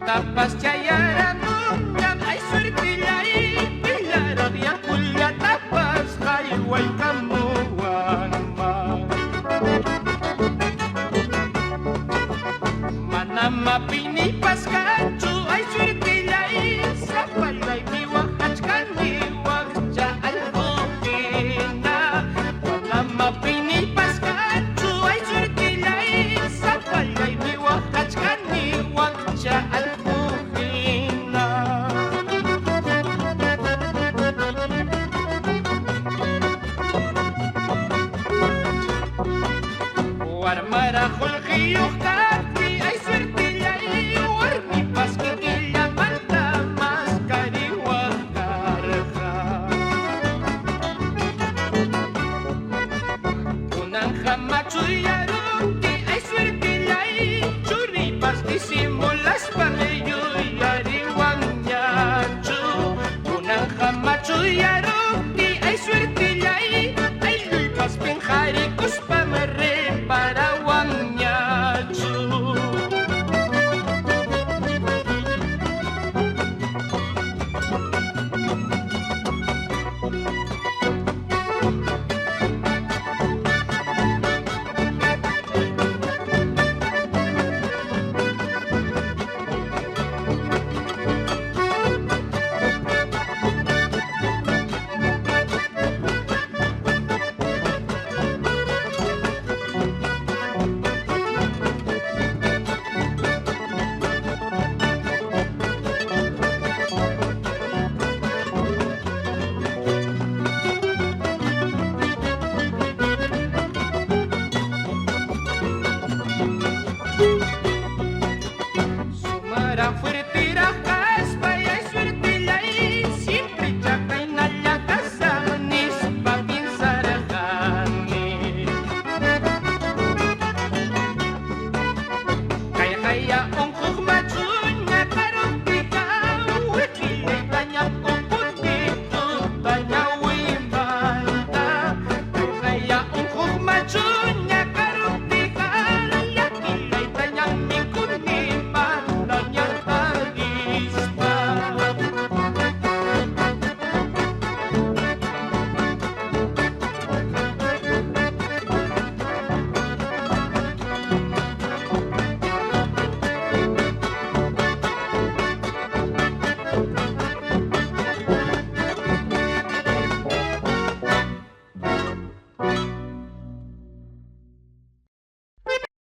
Tapas chayaran undan ay suertillay pilara dia kulya tapas hayway kamuan ma manama pinipas kanchu ay suertillay sa palay miwahach kaniwag cha alhokina manama pinipas kanchu ay suertillay sa palay miwahach kaniwag cha alhokina Marajo